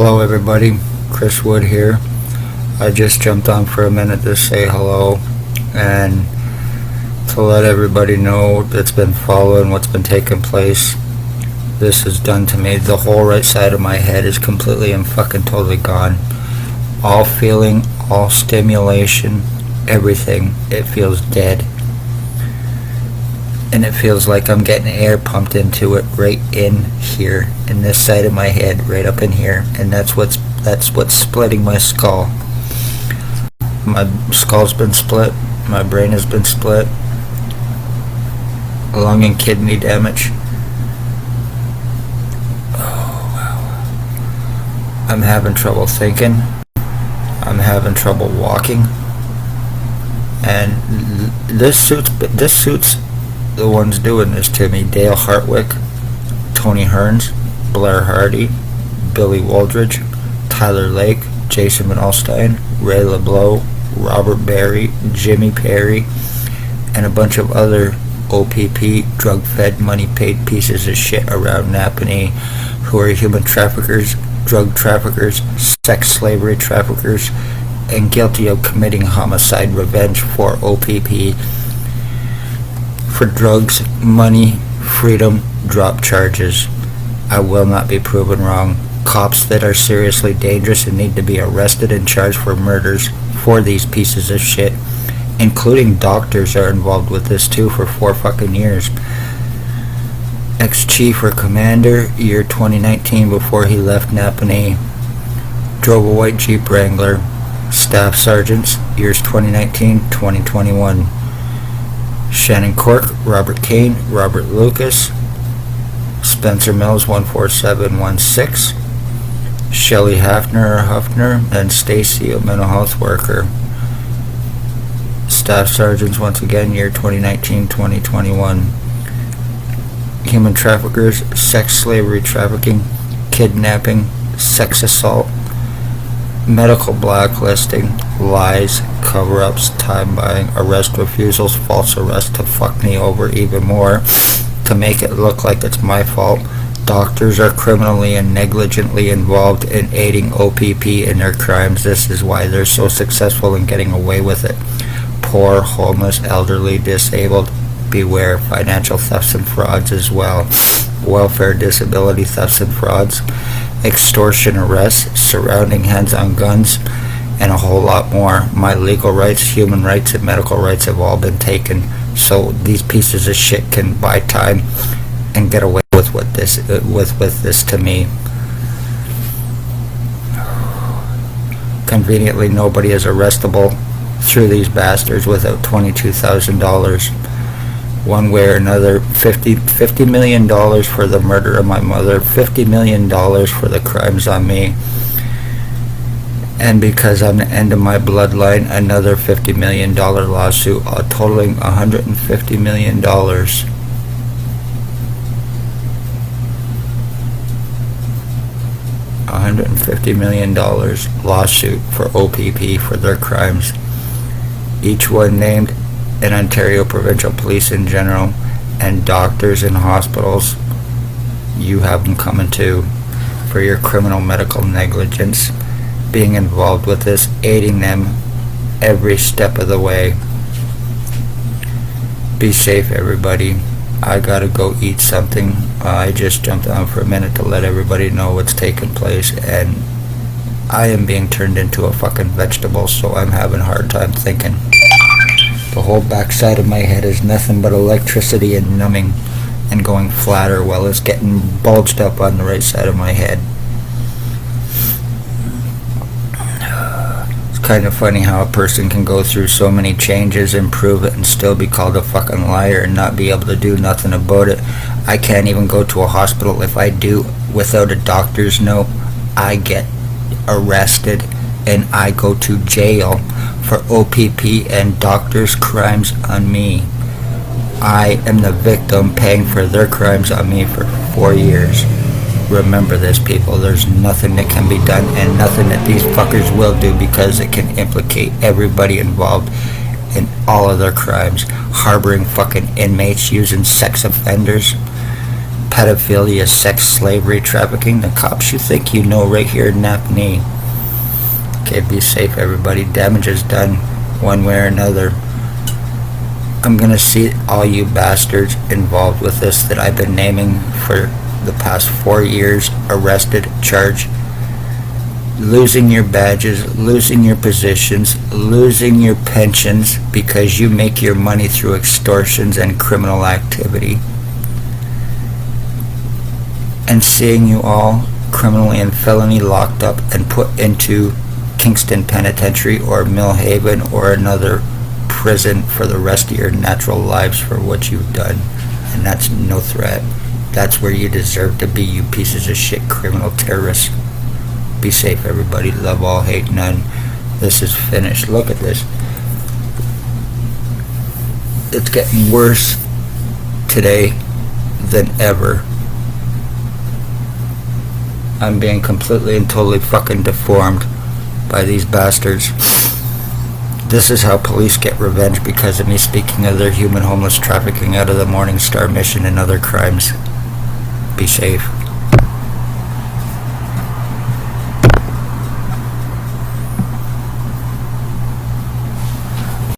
Hello everybody, Chris Wood here. I just jumped on for a minute to say hello and to let everybody know that's been following what's been taking place. This has done to me. The whole right side of my head is completely and fucking totally gone. All feeling, all stimulation, everything. It feels dead. And it feels like I'm getting air pumped into it right in here, in this side of my head, right up in here, and that's what's splitting my skull. My skull's been split, my brain has been split, lung and kidney damage. Oh wow. I'm having trouble thinking. I'm having trouble walking, and this suits the ones doing this to me: Dale Hartwick, Tony Hearns, Blair Hardy, Billy Waldridge, Tyler Lake, Jason Van Alstyne, Ray LeBlanc, Robert Barry, Jimmy Perry, and a bunch of other OPP, drug-fed, money-paid pieces of shit around Napanee who are human traffickers, drug traffickers, sex slavery traffickers, and guilty of committing homicide revenge for OPP for drugs, money, freedom, drop charges. I will not be proven wrong. Cops that are seriously dangerous and need to be arrested and charged for murders for these pieces of shit, including doctors are involved with this too for 4 fucking years. Ex-chief or commander, year 2019, before he left Napanee, drove a white Jeep Wrangler. Staff sergeants, years 2019, 2021. Shannon Cork, Robert Kane, Robert Lucas, Spencer Mills 14716, Shelley Hafner or Huffner, and Stacy, a mental health worker. Staff sergeants once again, year 2019-2021. Human traffickers, sex slavery trafficking, kidnapping, sex assault, medical blacklisting, lies, cover-ups, time buying, arrest refusals, false arrest to fuck me over even more, to make it look like it's my fault. Doctors are criminally and negligently involved in aiding OPP in their crimes. This is why they're so successful in getting away with it. Poor, homeless, elderly, disabled. Beware financial thefts and frauds as well. Welfare, disability thefts and frauds. Extortion, arrests, surrounding hands on guns, and a whole lot more. My legal rights, human rights, and medical rights have all been taken, so these pieces of shit can buy time and get away with what this with this to me. Conveniently, nobody is arrestable through these bastards without $22,000. One way or another. $50 million for the murder of my mother, $50 million for the crimes on me, and because I'm the end of my bloodline, another $50 million lawsuit, totaling $150 million. $150 million lawsuit for OPP for their crimes, each one named in Ontario provincial police in general, and doctors and hospitals. You have them coming too for your criminal medical negligence, being involved with this, aiding them every step of the way. Be safe, everybody. I gotta go eat something. I just jumped on for a minute to let everybody know what's taking place, and I am being turned into a fucking vegetable, so I'm having a hard time thinking. The whole backside of my head is nothing but electricity and numbing and going flatter while it's getting bulged up on the right side of my head. It's kind of funny how a person can go through so many changes, improve it, and still be called a fucking liar and not be able to do nothing about it. I can't even go to a hospital. If I do without a doctor's note, I get arrested and I go to jail for OPP and doctors' crimes on me. I am the victim paying for their crimes on me for 4 years. Remember this, people. There's nothing that can be done, and nothing that these fuckers will do, because it can implicate everybody involved in all of their crimes. Harboring fucking inmates, using sex offenders, pedophilia, sex slavery, trafficking, the cops you think you know right here in Napanee. Okay, be safe everybody. Damage is done one way or another. I'm gonna see all you bastards involved with this that I've been naming for the past 4 years arrested, charged, losing your badges, losing your positions, losing your pensions because you make your money through extortions and criminal activity. And seeing you all criminally and felony locked up and put into Kingston Penitentiary or Millhaven or another prison for the rest of your natural lives for what you've done. And that's no threat. That's where you deserve to be, you pieces of shit criminal terrorists. Be safe everybody. Love all, hate none. This is finished. Look at this. It's getting worse today than ever. I'm being completely and totally fucking deformed by these bastards. This is how police get revenge because of me speaking of their human homeless trafficking out of the Morning Star mission and other crimes. Be safe.